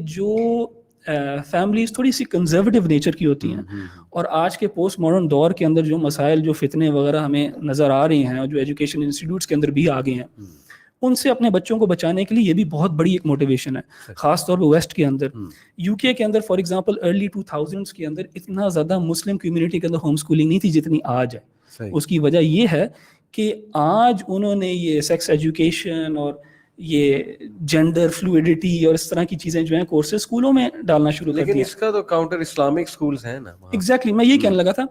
جو فیملیز تھوڑی سی conservative nature کی ہوتی ہیں اور آج کے پوسٹ ماڈرن دور کے اندر جو مسائل جو فتنے وغیرہ ہمیں نظر آ رہے ہیں اور جو ایجوکیشن انسٹیٹیوٹس کے اندر بھی آ گئے ہیں, ان سے اپنے بچوں کو بچانے کے لیے یہ بھی بہت بڑی ایک موٹیویشن ہے, خاص طور پہ ویسٹ کے اندر. یو کے اندر فار ایگزامپل ارلی 2000s کے اندر اتنا زیادہ مسلم کمیونٹی کے اندر ہوم اسکولنگ نہیں تھی جتنی آج ہے. اس کی وجہ یہ ہے کہ آج انہوں نے یہ سیکس ایجوکیشن اور یہ جینڈر فلوئڈٹی اور اس طرح کی چیزیں جو ہیں کورسز اسکولوں میں ڈالنا شروع کر دیا. لیکن اس کا تو کاؤنٹر اسلامک اسکولز ہیں نا. ایگزیکٹلی میں یہ کہنے لگا تھا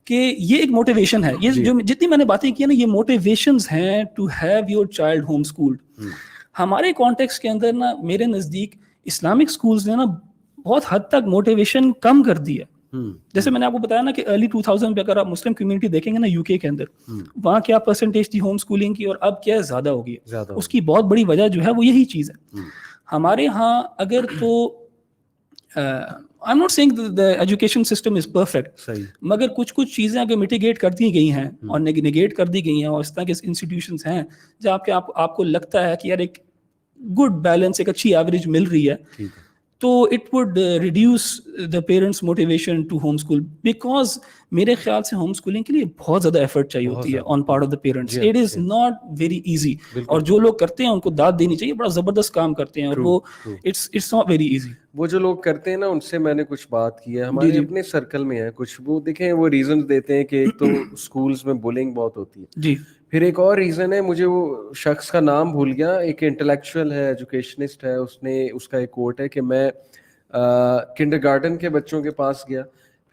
کہ یہ ایک موٹیویشن ہے. یہ جو جتنی میں نے باتیں کی نا, یہ موٹیویشنز ہیں to have your child home schooled. ہمارے کانٹیکس کے اندر نا میرے نزدیک اسلامک اسکولز نے نا بہت حد تک موٹیویشن کم کر دی ہے. جیسے میں نے آپ کو بتایا نا کہ ارلی 2000 پہ اگر آپ مسلم کمیونٹی دیکھیں گے نا یو کے اندر, وہاں کیا پرسنٹیج تھی ہوم اسکولنگ کی اور اب کیا زیادہ ہوگی. اس کی بہت بڑی وجہ جو ہے وہ یہی چیز ہے. ہمارے ہاں اگر تو I'm not saying the education system is perfect, مگر کچھ چیزیں اگر میٹیگیٹ کر دی گئی ہیں اور نیگیٹ کر دی گئی ہیں اور اس طرح کے انسٹیٹیوشنز ہیں جہاں پہ آپ کو لگتا ہے کہ یار ایک گڈ بیلنس, ایک اچھی ایوریج مل رہی ہے, تو it would reduce the parents motivation to home school. Because میرے خیال سے ہوم اسکولنگ کے لیے بہت زیادہ ایفرٹ چاہیے ہوتی ہے on part of the parents. It is not very easy, اور جو لوگ کرتے ہیں ان کو داد دینی چاہیے, بڑا زبردست کام کرتے ہیں, اور وہ اٹس ناٹ ویری ایزی. وہ جو لوگ کرتے ہیں نا ان سے میں نے کچھ بات کی ہے, ہمارے اپنے سرکل میں ہے کچھ, وہ دیکھیں وہ ریزنز دیتے ہیں کہ ایک تو اسکولز میں بولنگ بہت ہوتی ہے جی, پھر ایک اور ریزن ہے, مجھے وہ شخص کا نام بھول گیا, ایک انٹلیکچوئل ہے, ایجوکیشنسٹ ہے, اس کا ایک کوٹ ہے کہ میں کنڈر گارڈن کے بچوں کے پاس گیا,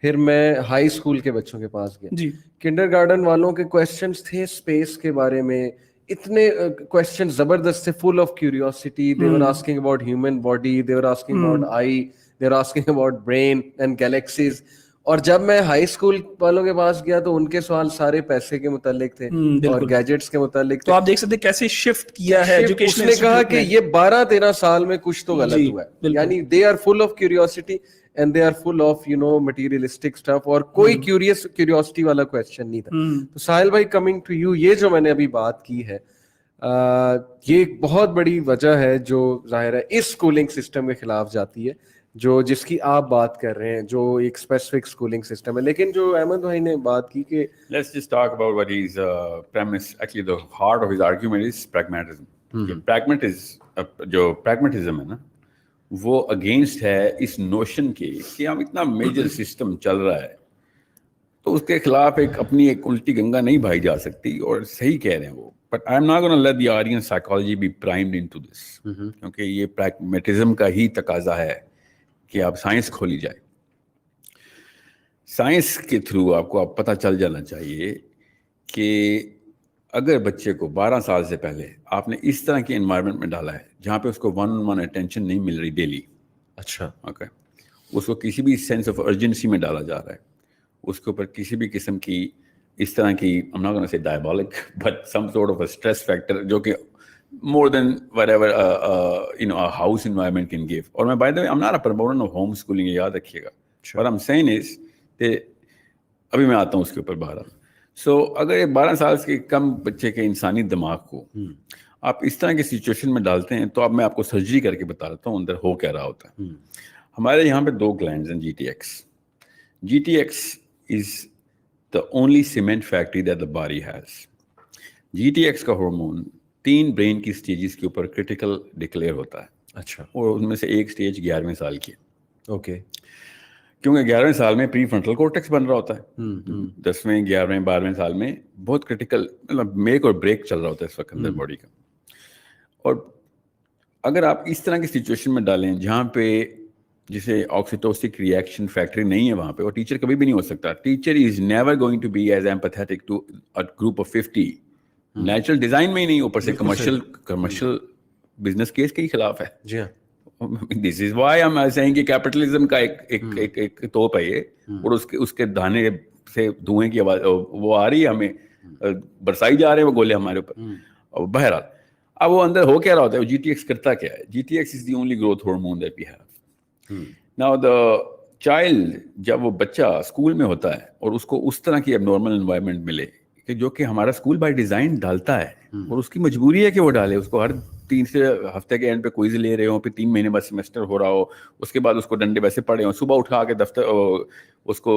پھر میں ہائی اسکول کے بچوں کے پاس گیا. جی, کنڈر گارڈن والوں کے کویسچنس تھے اسپیس کے بارے میں, اتنے کویسچن زبردست تھے, full of curiosity. they were asking about human body, they were asking about eye, they were asking about brain and galaxies. اور جب میں ہائی اسکول والوں کے پاس گیا تو ان کے سوال سارے پیسے کے متعلق تھے اور گیجٹس کے متعلق. تو آپ دیکھ سکتے کیسے شفٹ کیا ہے ایجوکیشن. اس نے کہا کہ یہ 12-13 سال میں کچھ تو غلط ہوا ہے, یعنی they are full of curiosity and they are full of materialistic stuff, اور کوئی curiosity والا کویسچن نہیں تھا. تو ساحل بھائی کمنگ ٹو یو, یہ جو میں نے ابھی بات کی ہے یہ ایک بہت بڑی وجہ ہے جو ظاہر ہے اس اسکولنگ سسٹم کے خلاف جاتی ہے جس کی آپ بات کر رہے ہیں, جو ایک اسپیسیفک اسکولنگ سسٹم ہے. لیکن جو احمد بھائی نے بات کی کہ let's just talk about what his premise, actually the heart of his argument is pragmatism. جو pragmatism ہے نا وہ اگینسٹ ہے اس نوشن کے کہ ہم اتنا میجر سسٹم چل رہا ہے تو اس کے خلاف اپنی ایک الٹی گنگا نہیں بہائی جا سکتی, اور صحیح کہہ رہے ہیں وہ. But I'm not going to let the audience psychology be primed into this, کیونکہ یہ pragmatism کا ہی تقاضا ہے کہ آپ سائنس کھولی جائے. سائنس کے تھرو آپ کو پتہ چل جانا چاہیے کہ اگر بچے کو 12 سال سے پہلے آپ نے اس طرح کے انوائرمنٹ میں ڈالا ہے جہاں پہ اس کو 1-on-1 اٹینشن نہیں مل رہی ڈیلی, اچھا اوکے, اس کو کسی بھی سینس آف ارجنسی میں ڈالا جا رہا ہے, اس کے اوپر کسی بھی قسم کی اس طرح کی I'm not going to say diabolic but some sort of a stress factor جو کہ more than whatever a house environment can give. اور میں by the way I'm not a proponent of home schooling, یہ یاد رکھیے گا. What I'm saying is کہ ابھی میں آتا ہوں اس کے اوپر بہرحال. سو اگر یہ 12 سال کے کم بچے کے انسانی دماغ کو آپ اس طرح کی سچویشن میں ڈالتے ہیں تو اب میں آپ کو سرجری کر کے بتا دیتا ہوں اندر ہو کیا رہا ہوتا ہے. ہمارے یہاں پہ 2 گلینڈز ہیں, G T X is the only cement factory that the body has. GTX کا ہارمون 3 برین کی سٹیجز کے اوپر کرٹیکل ڈکلیئر ہوتا ہے. اچھا, اور ان میں سے ایک سٹیج 11ویں سال کی. اوکے, کیونکہ 11ویں سال میں پری فرنٹل کورٹیکس بن رہا ہوتا ہے. 10ویں 11ویں 12ویں سال میں بہت کرٹیکل مطلب میک اور بریک چل رہا ہوتا ہے اس وقت اندر باڈی کا. اور اگر آپ اس طرح کی سچویشن میں ڈالیں جہاں پہ جسے آکسیٹوسک ریئیکشن فیکٹری نہیں ہے وہاں پہ, اور ٹیچر کبھی بھی نہیں ہو سکتا. Teacher is never going to be as empathetic to a group of 50. Natural design میں ہی نہیں, اوپر سے کمرشل بزنس کیس کے ہی خلاف ہے. جی ہاں, دس از وائی ہم سیئنگ کہ کیپٹلزم کا ایک توپ ہے یہ, اور اس کے دانے سے دھوئیں کی آواز وہ آ رہی ہے, ہمیں برسائی جا رہے ہیں وہ گولے ہمارے اوپر. بہرحال اب وہ اندر ہو کیا رہا ہوتا ہے, جی ٹی ایکس کرتا کیا ہے. G T X is the only growth hormone that we have. Now the child جب وہ بچہ اسکول میں ہوتا ہے اور اس کو اس طرح کی اب نارمل انوائرمنٹ ملے, کہ جو کہ ہمارا اسکول بائی ڈیزائن ڈالتا ہے اور اس کی مجبوری ہے کہ وہ ڈالے. اس کو ہر 3 سے ہفتے کے اینڈ پہ کوئز لے رہے ہوں, پھر 3 مہینے بعد سیمسٹر ہو رہا ہو, اس کے بعد اس کو ڈنڈے ویسے پڑے ہوں, صبح اٹھا کے دفتر اس کو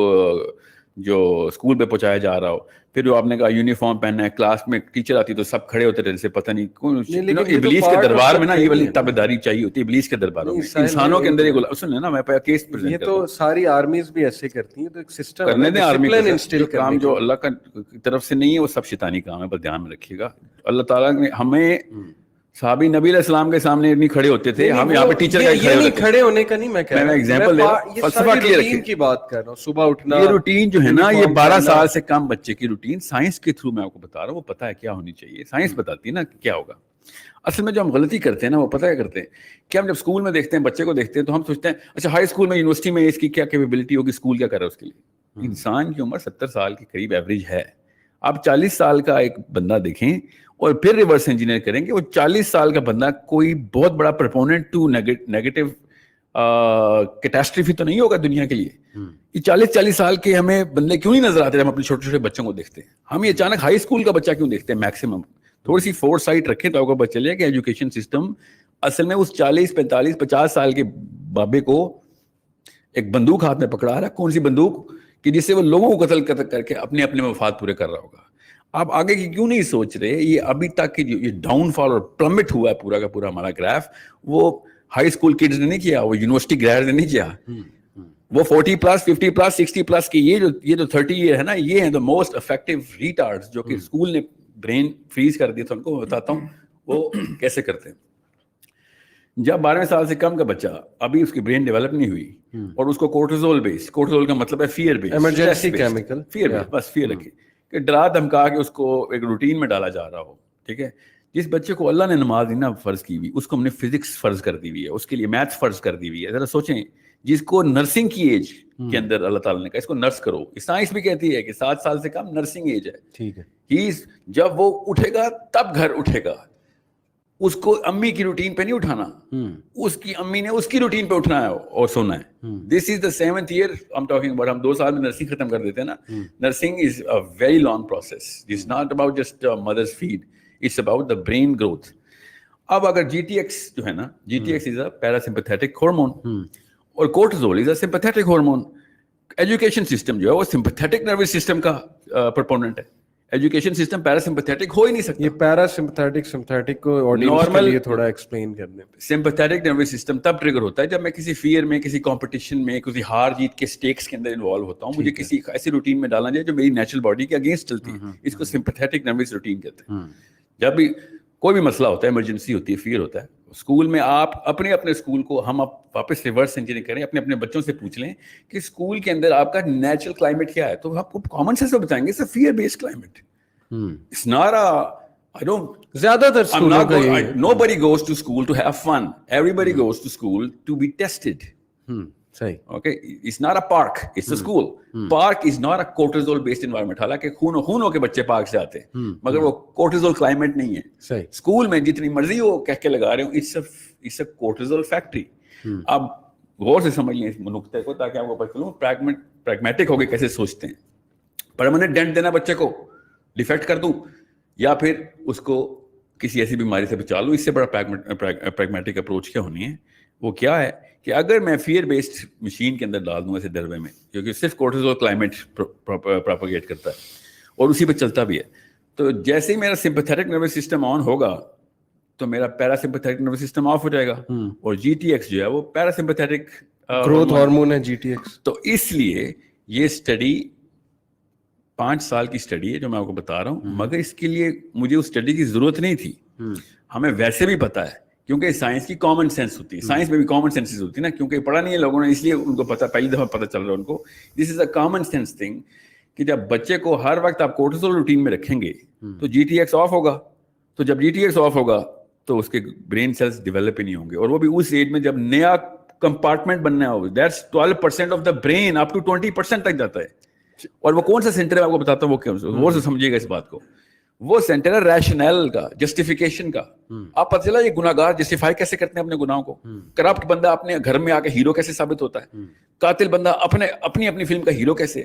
جو اسکول پہ پہنچایا جا رہا ہو, پھر جو آپ نے کہا یونیفارم پہننا ہے, کلاس میں ٹیچر آتی تو سب کھڑے ہوتے رہتے سے پتہ نہیں کون. ابلیس کے دربار میں نا یہ والی تابعداری چاہیے ہوتی ہے, ابلیس کے درباروں میں. انسانوں کے اندر یہ سن نا, میں کیس پریزنٹ یہ تو ساری آرمیز بھی ایسے کرتی ہیں, تو ایک سسٹم کرنے دیں. آرمی کا کام جو اللہ کا طرف سے نہیں ہے وہ سب شیطانی کام ہے, بس دھیان میں رکھیے گا. اللہ تعالیٰ نے ہمیں صحابی نبی علیہ السلام کے سامنے نہیں کھڑے ہوتے تھے, ہم یہاں پہ ٹیچر کا کھڑے ہونے کا نہیں میں کہہ رہا ہوں, ایگزامپل فلسفہ روٹین کی بات کر رہا ہوں. صبح اٹھنا, یہ روٹین جو ہے نا, یہ 12 سال سے کم بچے کی روٹین سائنس کے تھرو میں آپ کو بتا رہا ہوں, وہ پتا ہے کیا ہونی چاہیے. سائنس بتاتی ہے نا کیا ہوگا. اصل میں جو ہم غلطی کرتے ہیں نا, وہ پتہ کیا کرتے ہیں کہ ہم جب اسکول میں دیکھتے ہیں بچے کو دیکھتے ہیں تو ہم سوچتے ہیں اچھا ہائی اسکول میں یونیورسٹی میں اس کی کیا کیپیبلٹی ہوگی, اسکول کیا کر رہا ہے اس کے لیے. انسان کی عمر 70 سال کے قریب ایوریج ہے. آپ 40 سال کا ایک بندہ دیکھیں اور پھر ریورس انجینئر کریں گے, وہ 40 سال کا بندہ کوئی بہت بڑا پرپوننٹ ٹو نیگیٹو کیٹاسٹروفی تو نہیں ہوگا دنیا کے لیے. یہ 40 سال کے ہمیں بندے کیوں نہیں نظر آتے, ہم اپنے چھوٹے چھوٹے بچوں کو دیکھتے ہیں. ہم یہ اچانک ہائی اسکول کا بچہ کیوں دیکھتے ہیں میکسیمم. تھوڑی سی فور سائٹ رکھیں تو آپ کو پتہ چلے کہ ایجوکیشن سسٹم اصل میں اس 40 45 50 سال کے بابے کو ایک بندوق ہاتھ میں پکڑا رہا ہے. کون سی بندوق کہ جس سے وہ لوگوں کو قتل کر کے اپنے اپنے مفاد پورے کر رہا ہوگا. آپ آگے کی کیوں نہیں سوچ رہے. یہ ابھی تک جو یہ ڈاؤن فال اور پلمٹ ہوا ہے پورا کا پورا ہمارا گراف, وہ ہائی اسکول کڈز نے نہیں کیا, وہ یونیورسٹی گریجویٹ نے نہیں کیا. وہ 40 پلس 50 پلس 60 پلس کی یہ جو 30 ایئر ہے نا, یہ ہیں دا موسٹ افیکٹو ریٹارڈز جو کہ اسکول نے برین فریز کر دیا تھا. ان کو بتاتا ہوں وہ کیسے کرتے ہیں. جب 12 سال سے کم کا بچہ, ابھی اس کی برین ڈیولپ نہیں ہوئی اور اس کو کورٹیزول بیس, کورٹیزول کا مطلب ہے فیئر بیس, ایمرجنسی کیمیکل, فیئر بیس, بس فیئر رکھے کہ ڈرا دھمکا کے اس کو ایک روٹین میں ڈالا جا رہا ہو. ٹھیک ہے, جس بچے کو اللہ نے نماز نا فرض کی ہوئی, اس کو ہم نے فزکس فرض کر دی ہوئی ہے, اس کے لیے میتھس فرض کر دی ہوئی ہے. ذرا سوچیں, جس کو نرسنگ کی ایج کے اندر اللہ تعالیٰ نے کہا اس کو نرس کرو, سائنس بھی کہتی ہے کہ 7 سال سے کم نرسنگ ایج ہے. ٹھیک ہے, جب وہ اٹھے گا تب گھر اٹھے گا. اس کو امی کی روٹین پہ نہیں اٹھانا, اس کی امی نے اس کی روٹین پہ اٹھنا ہے اور سونا ہے. This is the 7th year I'm talking about. ہم 2 سال میں نرسنگ ختم کر دیتے ہیں نا. Nursing is a very long process. It's not about just mother's feed, it's about the brain growth. اب اگر GTX جو ہے نا, GTX از اے پیراسمپیتھیٹک ہارمون اور کورٹیزول از اے سمپیتھیٹک ہارمون. ایجوکیشن سسٹم جو ہے وہ سمپیتھیٹک نروس سسٹم کا پرپوننٹ ہے. ایجوکیشن سسٹم پیراسمپیتھیٹک ہو ہی نہیں سکتا. یہ پیراسمپیتھیٹک کو آڈینس کے لیے تھوڑا ایکسپلین کرنے پہ, سمپیتھیٹک نروس سسٹم تب ٹریگر ہوتا ہے جب میں کسی فیئر میں, کسی کمپٹیشن میں, کسی ہار جیت کے سٹیکس کے اندر انوالو ہوتا ہوں. مجھے کسی ایسی روٹین میں ڈالنا چاہیے جو میری نیچرل باڈی کے اگینسٹ چلتی ہے. اس کو سمپیتھیٹک نروس روٹین کہتے ہیں. جب بھی کوئی بھی مسئلہ ہوتا ہے, ایمرجنسی ہوتی ہے, فیئر ہوتا ہے, اسکول میں آپ اپنے اسکول کو ہم واپس ریورس انجینئر کریں, اپنے بچوں سے پوچھ لیں کہ اسکول کے اندر آپ کا نیچرل کلائمیٹ کیا ہے, تو آپ کو کامن سینس میں بتائیں گے it's a fear based climate. It's not a, I don't, زیادہ تر nobody goes to school to have fun. Everybody goes to school to be tested. صحیح. Okay, it's not a park, it's a school. Park is not a cortisol based environment. حالانکہ خون ہو کے بچے park سے آتے ہیں, مگر وہ cortisol climate نہیں ہے. صحیح. اسکول میں جتنی مرضی ہو کہہ کے لگا رہے ہوں, it's a cortisol factory. اب غور سے سمجھ لیں اس نقطے کو تاکہ آپ کو پتہ چلوں پریگمیٹک ہو کے کیسے سوچتے ہیں. پرماننٹ ڈینٹ دینا بچے کو, ڈیفیکٹ کر دوں, یا پھر اس کو کسی ایسی بیماری سے بچا لوں. اس سے بڑا پریگمیٹک اپروچ کیا ہونی ہے, وہ کیا ہے کہ اگر میں فیئر بیسڈ مشین کے اندر ڈال دوں ایسے ڈروے میں, کیونکہ صرف کورٹیزول کلائمیٹ پروپیگیٹ کرتا ہے اور اسی پہ چلتا بھی ہے, تو جیسے ہی میرا سمپیتھیٹک نروس سسٹم آن ہوگا تو میرا پیراسمپیتھیٹک نروس سسٹم آف ہو جائے گا. اور GTX جو ہے وہ پیراسمپیتھیٹک گروتھ ہارمون ہے GTX. تو اس لیے یہ اسٹڈی 5 سال کی اسٹڈی ہے جو میں آپ کو بتا رہا ہوں, مگر اس کے لیے مجھے اس اسٹڈی کی ضرورت نہیں تھی. ہمیں ویسے بھی پتا ہے کیونکہ سائنس کی کامن سینس ہوتی ہے. سائنس میں بھی کامن سینسز ہوتی ہے نا, کیونکہ پڑھا نہیں ہے لوگوں نے, اس لیے ان کو پتا, پہلی دفعہ پتہ چل رہا ہے ان کو. دس از اے کامن سینس تھنگ کہ جب بچے کو ہر وقت آپ کورٹیزول روٹین میں رکھیں گے تو GTX آف ہوگا. تو جب GTX آف ہوگا تو اس کے برین سیلز ڈیولپ ہی نہیں ہوں گے, اور وہ بھی اس ایج میں جب نیا کمپارٹمنٹ بننا ہوگا. That's 12% of the brain up to 20% تک جاتا ہے. اور وہ کون سا سینٹر ہے آپ کو بتاتا ہوں, وہ سمجھیے گا اس بات کو. وہ سینٹر ہے ریشنل کا, جسٹیفیکیشن کا. آپ پتہ چلا یہ گناہگار جسٹیفائی کیسے کرتے ہیں اپنے گناہوں کو. کرپٹ بندہ اپنے گھر میں آ کے ہیرو کیسے ثابت ہوتا ہے. قاتل بندہ اپنی فلم کا ہیرو کیسے.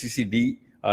SECD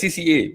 SECA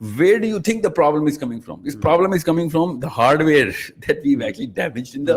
Where do you think the problem is coming from? This problem is coming from the hardware that we've actually damaged in the.